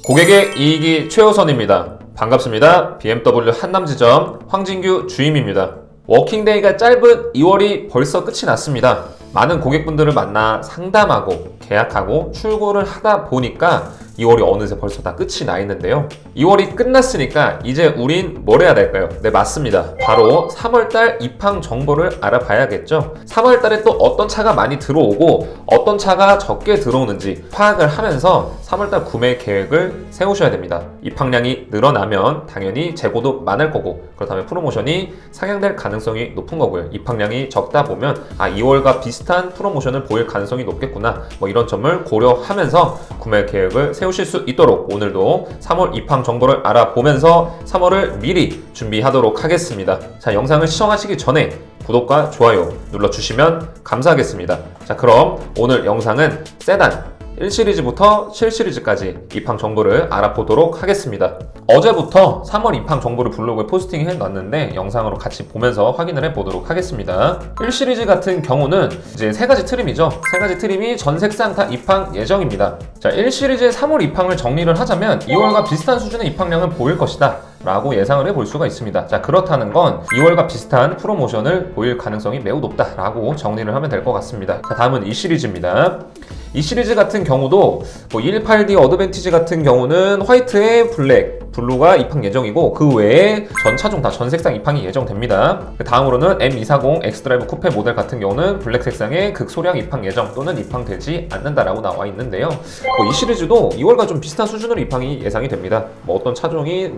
고객의 이익이 최우선입니다. 반갑습니다. BMW 한남지점 황진규 주임입니다. 워킹데이가 짧은 2월이 벌써 끝이 났습니다. 많은 고객분들을 만나 상담하고 계약하고 출고를 하다 보니까 2월이 어느새 벌써 다 끝이 나 있는데요. 2월이 끝났으니까 이제 우린 뭘 해야 될까요? 네, 맞습니다. 바로 3월달 입항 정보를 알아봐야겠죠. 3월달에 또 어떤 차가 많이 들어오고 어떤 차가 적게 들어오는지 파악을 하면서 3월달 구매 계획을 세우셔야 됩니다. 입항량이 늘어나면 당연히 재고도 많을 거고, 그렇다면 프로모션이 상향될 가능성이 높은 거고요. 입항량이 적다 보면 2월과 비슷한 프로모션을 보일 가능성이 높겠구나, 뭐 이런 점을 고려하면서 구매 계획을 세우실 수 있도록 오늘도 3월 입항 정보를 알아보면서 3월을 미리 준비하도록 하겠습니다. 자, 영상을 시청하시기 전에 구독과 좋아요 눌러주시면 감사하겠습니다. 자, 그럼 오늘 영상은 세단 1시리즈부터 7시리즈까지 입항 정보를 알아보도록 하겠습니다. 어제부터 3월 입항 정보를 블로그에 포스팅 해놨는데 영상으로 같이 보면서 확인을 해보도록 하겠습니다. 1시리즈 같은 경우는 이제 세 가지 트림이죠. 세 가지 트림이 전 색상 다 입항 예정입니다. 자, 1시리즈의 3월 입항을 정리를 하자면 2월과 비슷한 수준의 입항량을 보일 것이다 라고 예상을 해볼 수가 있습니다. 자, 그렇다는 건 2월과 비슷한 프로모션을 보일 가능성이 매우 높다 라고 정리를 하면 될 것 같습니다. 자, 다음은 2시리즈입니다. 이 시리즈 같은 경우도 118D 어드밴티지 같은 경우는 화이트에 블루가 입항 예정이고, 그 외에 전 차종 다 전 색상 입항이 예정됩니다. 다음으로는 M240 엑스드라이브 쿠페 모델 같은 경우는 블랙 색상의 극소량 입항 예정 또는 입항되지 않는다라고 나와 있는데요. 이 시리즈도 2월과 좀 비슷한 수준으로 입항이 예상이 됩니다. 어떤 차종이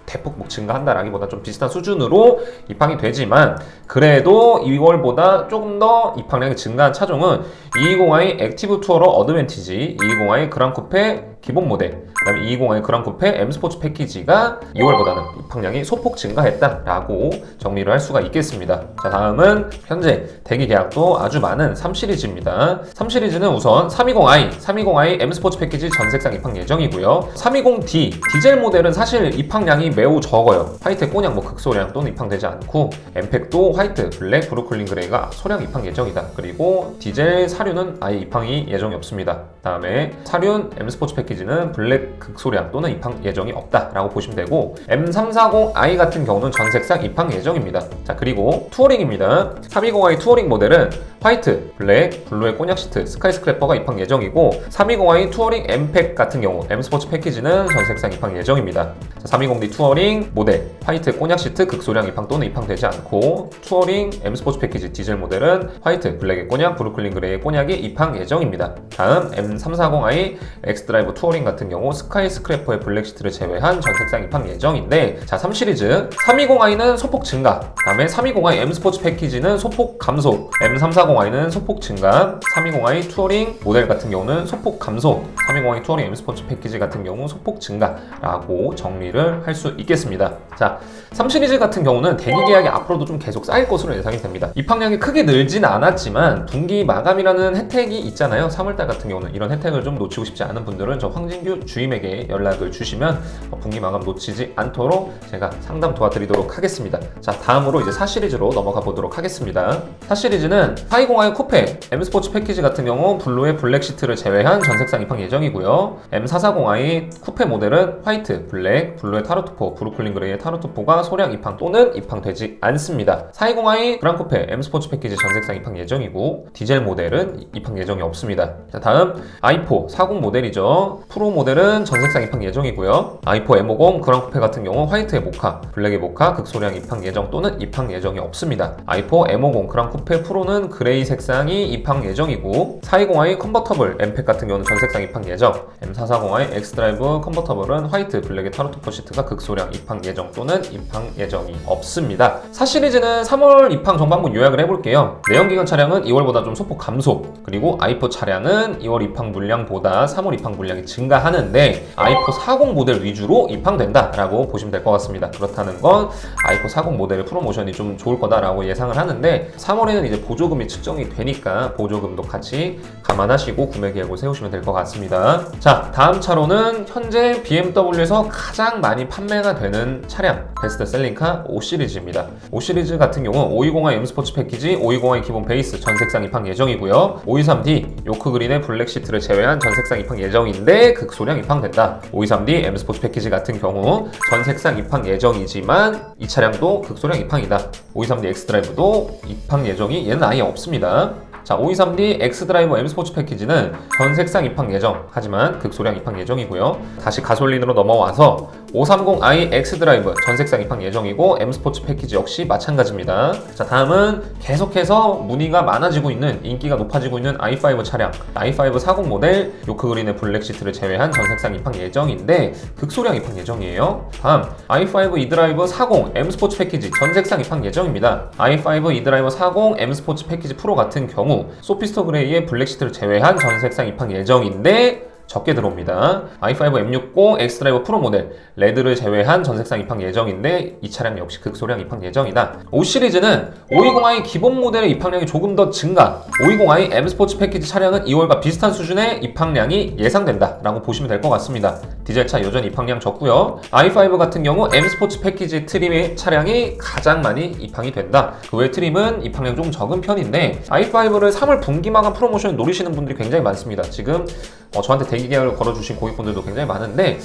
대폭 증가한다라기보다 좀 비슷한 수준으로 입항이 되지만, 그래도 2월보다 조금 더 입항량이 증가한 차종은 220i 액티브 투어러 어드밴티지, 220i 그랑 쿠페 기본 모델, 그 다음에 220i 그랑 쿠페 M 스포츠 패키지가 2월보다는 입항량이 소폭 증가했다라고 정리를 할 수가 있겠습니다. 자, 다음은 현재 대기 계약도 아주 많은 3시리즈입니다. 3시리즈는 우선 320i M 스포츠 패키지 전 색상 입항 예정이고요. 320D 디젤 모델은 사실 입항량이 매우 적어요. 화이트 꼬냑 극소량 또는 입항되지 않고, 엠팩도 화이트, 블랙, 브루클린 그레이가 소량 입항 예정이다. 그리고 디젤 사륜은 아예 입항이 예정이 없습니다. 다음에 사륜 M 스포츠 패키지는 블랙 극소량 또는 입항 예정이 없다라고 보시면 되고, M340i 같은 경우는 전 색상 입항 예정입니다. 자, 그리고 투어링입니다. 320i 투어링 모델은 화이트, 블랙, 블루의 꼬냑 시트, 스카이 스크래퍼가 입항 예정이고, 320i 투어링 M팩 같은 경우 M 스포츠 패키지는 전 색상 입항 예정입니다. 자, 320D 투어링 모델 화이트 꼬냑 시트 극소량 입항 또는 입항되지 않고, 투어링 M 스포츠 패키지 디젤 모델은 화이트, 블랙의 꼬냑, 브루클린 그레이의 꼬냑이 입항 예정입니다. 다음 M340i 엑스드라이브 투어링 같은 경우 스카이 스크래퍼의 블랙 시트를 제외한 전 색상 입항 예정인데, 자, 3시리즈 320i는 소폭 증가, 다음에 320i M 스포츠 패키지는 소폭 감소, M340i는 소폭 증가, 320i 투어링 모델 같은 경우는 소폭 감소, 320i 투어링 M 스포츠 패키지 같은 경우 소폭 증가라고 정리를 할 수 있겠습니다. 자, 3시리즈 같은 경우는 대기 계약이 앞으로도 좀 계속 쌓일 것으로 예상이 됩니다. 입항량이 크게 늘진 않았지만 분기 마감이라는 혜택이 있잖아요. 3월달 같은 경우는 이런 혜택을 좀 놓치고 싶지 않은 분들은 저 황진규 주임에게 연락을 주시면 분기 마감 놓치지 않도록 제가 상담 도와드리도록 하겠습니다. 자, 다음으로 이제 4시리즈로 넘어가 보도록 하겠습니다. 4시리즈는 420i 쿠페 M 스포츠 패키지 같은 경우 블루의 블랙 시트를 제외한 전 색상 입항 예정이고요. M440i 쿠페 모델은 화이트, 블랙, 블루의 타르투포, 브루클린 그레이의 타르투포가 소량 입항 또는 입항되지 않습니다. 420i 그랑 쿠페 M 스포츠 패키지 전 색상 입항 예정이고, 디젤 모델은 입항 예정이 없습니다. 자, 다음 i4 40 모델이죠. 프로 모델은 전 색상 입항 예정이고요. i4 M50 그랑 쿠페 같은 경우 화이트의 모카, 블랙의 모카 극소량 입항 예정 또는 입항 예정이 없습니다. i4 M50 그랑 쿠페 프로는 그레이 색상이 입항 예정이고, 420i 컨버터블 M팩 같은 경우는 전 색상 입항 예정, M440i 엑스드라이브 컨버터블은 화이트, 블랙의 타르투포 시트가 극소량 입항 예정 또는 입항 예정이 없습니다. 4시리즈는 3월 입항 정보 한번 요약을 해볼게요. 내연기관 차량은 2월보다 좀 소폭 감소, 그리고 i4 차량은 2월 입항 물량보다 3월 입항 물량이 증가하는데 i4 40 모델 위주로 입항된다 라고 보시면 될 것 같습니다. 그렇다는 건 i4 40 모델의 프로모션이 좀 좋을 거다라고 예상을 하는데, 3월에는 이제 보조금이 측정이 되니까 보조금도 같이 감안하시고 구매 계획을 세우시면 될 것 같습니다. 있습니다. 자, 다음 차로는 현재 BMW에서 가장 많이 판매가 되는 차량 베스트셀링카 5시리즈입니다. 5시리즈 같은 경우 520i M 스포츠 패키지, 520i 기본 베이스 전색상 입항 예정이고요. 523D 요크 그린의 블랙 시트를 제외한 전색상 입항 예정인데 극소량 입항된다. 523D M 스포츠 패키지 같은 경우 전색상 입항 예정이지만 이 차량도 극소량 입항이다. 523D X 드라이브도 입항 예정이 얘는 아예 없습니다. 자, 523D X 드라이브 M 스포츠 패키지는 전색상 입항 예정, 하지만 극소량 입항 예정이고요. 다시 가솔린으로 넘어와서 530i X 드라이브 전색상 입항 예정이고 M 스포츠 패키지 역시 마찬가지입니다. 자, 다음은 계속해서 문의가 많아지고 있는, 인기가 높아지고 있는 i5 차량, i5 40 모델 요크 그린의 블랙 시트를 제외한 전색상 입항 예정인데 극소량 입항 예정이에요. 다음 i5 e드라이브 40 M 스포츠 패키지 전색상 입항 예정입니다. i5 e드라이브 40 M 스포츠 패키지 프로 같은 경우 소피스터 그레이의 블랙 시트를 제외한 전색상 입항 예정인데 적게 들어옵니다. i5 M60 X드라이브 프로 모델 레드를 제외한 전색상 입항 예정인데 이 차량 역시 극소량 입항 예정이다. 5시리즈는 520i 기본 모델의 입항량이 조금 더 증가, 520i M 스포츠 패키지 차량은 2월과 비슷한 수준의 입항량이 예상된다 라고 보시면 될 것 같습니다. 디젤차 여전히 입항량 적고요. i5 같은 경우 M 스포츠 패키지 트림의 차량이 가장 많이 입항이 된다. 그 외 트림은 입항량 좀 적은 편인데 i5를 3월 분기 마감 프로모션 노리시는 분들이 굉장히 많습니다. 지금 저한테 대기 계약을 걸어주신 고객분들도 굉장히 많은데,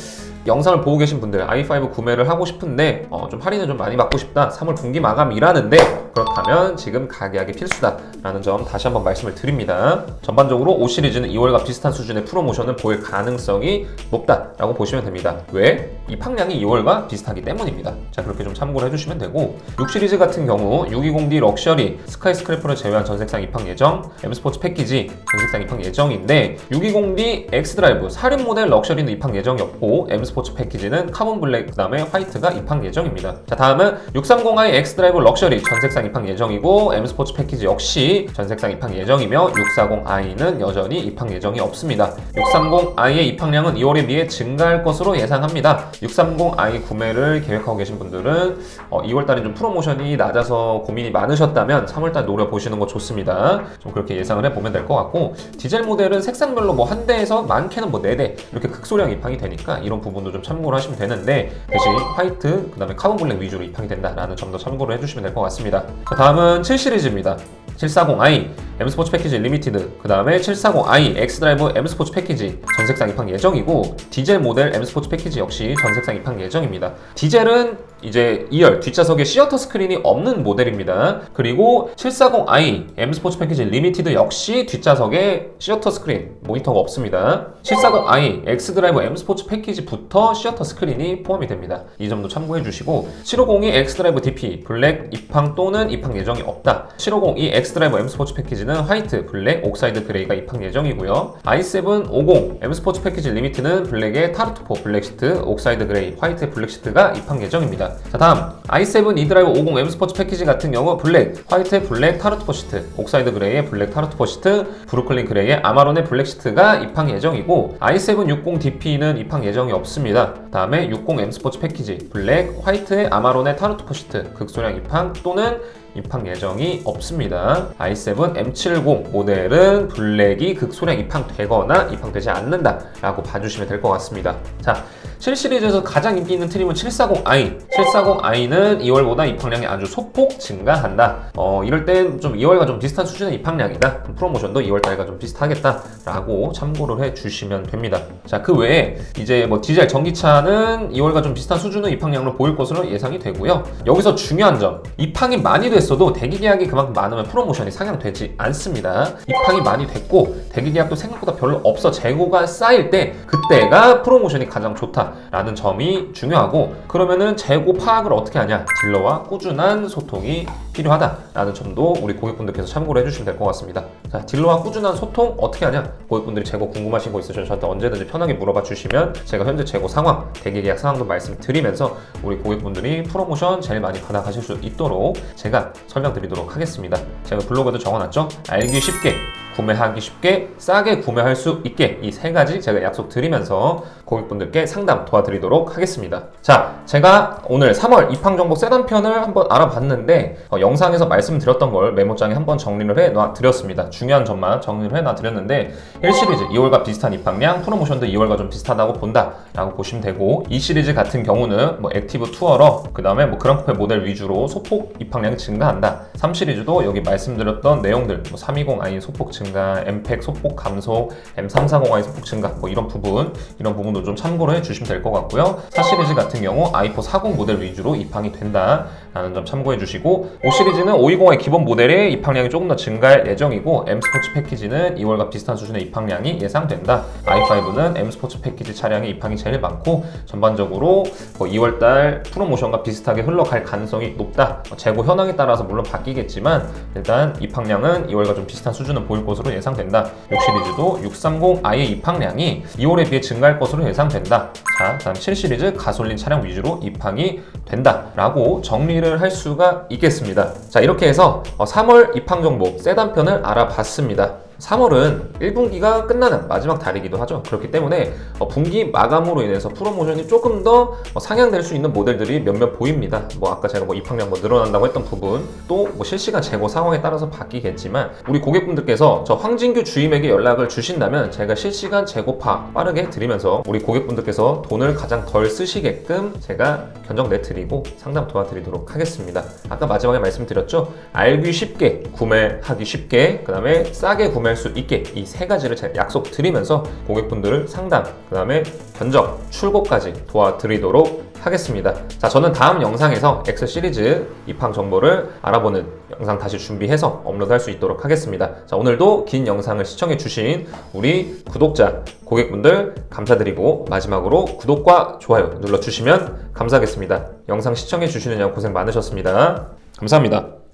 영상을 보고 계신 분들 i5 구매를 하고 싶은데 좀 할인을 좀 많이 받고 싶다, 3월 분기 마감이라는데 그렇다면 지금 가계약이 필수다 라는 점 다시 한번 말씀을 드립니다. 전반적으로 5시리즈는 2월과 비슷한 수준의 프로모션을 보일 가능성이 높다 라고 보시면 됩니다. 왜? 입항량이 2월과 비슷하기 때문입니다. 자, 그렇게 좀 참고를 해주시면 되고, 6시리즈 같은 경우 620D 럭셔리 스카이 스크래퍼를 제외한 전색상 입항 예정, M 스포츠 패키지 전색상 입항 예정인데 620D X 드라이브 사륜 모델 럭셔리는 입항 예정이 없고 M 스포츠 패키지는 카본 블랙 그 다음에 화이트가 입항 예정입니다. 자, 다음은 630i X 드라이브 럭셔리 전색상 입항 예정이고 M 스포츠 패키지 역시 전색상 입항 예정이며 640i는 여전히 입항 예정이 없습니다. 630i의 입항량은 2월에 비해 증가할 것으로 예상합니다. 630i 구매를 계획하고 계신 분들은 2월달에 좀 프로모션이 낮아서 고민이 많으셨다면 3월달 노려보시는 거 좋습니다. 좀 그렇게 예상을 해보면 될 것 같고, 디젤 모델은 색상별로 뭐 한 대에서 많게는 뭐 4대 이렇게 극소량 입항이 되니까 이런 부분도 좀 참고를 하시면 되는데, 대신 화이트 그 다음에 카본 블랙 위주로 입항이 된다라는 점도 참고를 해주시면 될 것 같습니다. 자, 다음은 7시리즈입니다. 740i M 스포츠 패키지 리미티드, 그 다음에 740i X 드라이브 M 스포츠 패키지 전색상 입항 예정이고, 디젤 모델 M 스포츠 패키지 역시 전색상 입항 예정입니다. 디젤은 이제 2열 뒷좌석에 시어터 스크린이 없는 모델입니다. 그리고 740i M 스포츠 패키지 리미티드 역시 뒷좌석에 시어터 스크린 모니터가 없습니다. 740i X 드라이브 M 스포츠 패키지부터 시어터 스크린이 포함이 됩니다. 이 점도 참고해 주시고, 750이 X 드라이브 DP 블랙 입항 또는 입항 예정이 없다. 750이 X 드라이브 M 스포츠 패키지는 화이트, 블랙, 옥사이드 그레이가 입항 예정이고요. i7 50 M 스포츠 패키지 리미트는 블랙의 타르투포 블랙 시트, 옥사이드 그레이, 화이트 블랙 시트가 입항 예정입니다. 자, 다음 i7 e드라이브 50 M 스포츠 패키지 같은 경우 블랙, 화이트, 블랙, 타르투포 시트, 옥사이드 그레이의 블랙 타르투포 시트, 브루클린 그레이의 아마론의 블랙 시트가 입항 예정이고, i7 60 DP는 입항 예정이 없습니다. 다음에 60 M 스포츠 패키지 블랙, 화이트의 아마론의 타르투포 시트 극소량 입항 또는 입항 예정이 없습니다. i7 M70 모델은 블랙이 극소량 입항되거나 입항되지 않는다 라고 봐주시면 될 것 같습니다. 자, 7시리즈에서 가장 인기 있는 트림은 740i. 740i는 2월보다 입항량이 아주 소폭 증가한다. 이럴 땐 좀 2월과 좀 비슷한 수준의 입항량이다. 프로모션도 2월달과 좀 비슷하겠다 라고 참고를 해주시면 됩니다. 자, 그 외에 이제 뭐 디젤 전기차는 2월과 좀 비슷한 수준의 입항량으로 보일 것으로 예상이 되고요. 여기서 중요한 점, 입항이 많이 됐어도 대기 계약이 그만큼 많으면 프로모션이 상향되지 않습니다. 입항이 많이 됐고 대기 계약도 생각보다 별로 없어 재고가 쌓일 때 그때가 프로모션이 가장 좋다라는 점이 중요하고, 그러면은 재고 파악을 어떻게 하냐? 딜러와 꾸준한 소통이 필요하다라는 점도 우리 고객분들께서 참고를 해주시면 될 것 같습니다. 자, 딜러와 꾸준한 소통 어떻게 하냐? 고객분들이 재고 궁금하신 거 있으시면 저한테 언제든지 편하게 물어봐 주시면 제가 현재 재고 상황, 대기 계약 상황도 말씀드리면서 우리 고객분들이 프로모션 제일 많이 받아가실 수 있도록 제가 설명드리도록 하겠습니다. 제가 블로그에도 적어놨죠? 알기 쉽게, 구매하기 쉽게, 싸게 구매할 수 있게 이 3가지 제가 약속드리면서 고객분들께 상담 도와드리도록 하겠습니다. 자, 제가 오늘 3월 입항정보 세단편을 한번 알아봤는데 영상에서 말씀드렸던 걸 메모장에 한번 정리를 해놔드렸습니다. 중요한 점만 정리를 해놔드렸는데 1시리즈 2월과 비슷한 입항량, 프로모션도 2월과 좀 비슷하다고 본다 라고 보시면 되고, 2시리즈 같은 경우는 뭐 액티브 투어러, 그 다음에 뭐 그랑쿠페 모델 위주로 소폭 입항량이 증가한다. 3시리즈도 여기 말씀드렸던 내용들, 뭐 320i 소폭 증가, 엠팩 소폭 감소, M340i 소폭 증가, 뭐 이런 부분도 좀 참고를 해주시면 될 것 같고요. 4시리즈 같은 경우 i4 40 모델 위주로 입항이 된다라는 점 참고해 주시고, 5시리즈는 520i 기본 모델의 입항량이 조금 더 증가할 예정이고, M 스포츠 패키지는 2월과 비슷한 수준의 입항량이 예상된다. i5는 M 스포츠 패키지 차량의 입항이 제일 많고, 전반적으로 2월달 프로모션과 비슷하게 흘러갈 가능성이 높다. 재고 현황에 따라서 물론 바뀌겠지만 일단 입항량은 2월과 좀 비슷한 수준을 보일 것으로 예상된다. 6시리즈도 630i의 입항량이 2월에 비해 증가할 것으로 예상된다. 자, 다음 7시리즈 가솔린 차량 위주로 입항이 된다 라고 정리를 할 수가 있겠습니다. 자, 이렇게 해서 3월 입항정보 세단편을 알아봤습니다. 3월은 1분기가 끝나는 마지막 달이기도 하죠. 그렇기 때문에 분기 마감으로 인해서 프로모션이 조금 더 상향될 수 있는 모델들이 몇몇 보입니다. 아까 제가 입항량 늘어난다고 했던 부분, 또 실시간 재고 상황에 따라서 바뀌겠지만, 우리 고객분들께서 저 황진규 주임에게 연락을 주신다면 제가 실시간 재고 파악 빠르게 드리면서 우리 고객분들께서 돈을 가장 덜 쓰시게끔 제가 견적 내드리고 상담 도와드리도록 하겠습니다. 아까 마지막에 말씀드렸죠. 알기 쉽게, 구매하기 쉽게, 그 다음에 싸게 구매할 수 있게, 이 세 가지를 제가 약속드리면서 고객분들을 상담, 그 다음에 견적, 출고까지 도와드리도록 하겠습니다. 자, 저는 다음 영상에서 엑셀 시리즈 입항 정보를 알아보는 영상 다시 준비해서 업로드할 수 있도록 하겠습니다. 자, 오늘도 긴 영상을 시청해주신 우리 구독자, 고객분들 감사드리고, 마지막으로 구독과 좋아요 눌러주시면 감사하겠습니다. 영상 시청해주시느냐고 고생 많으셨습니다. 감사합니다.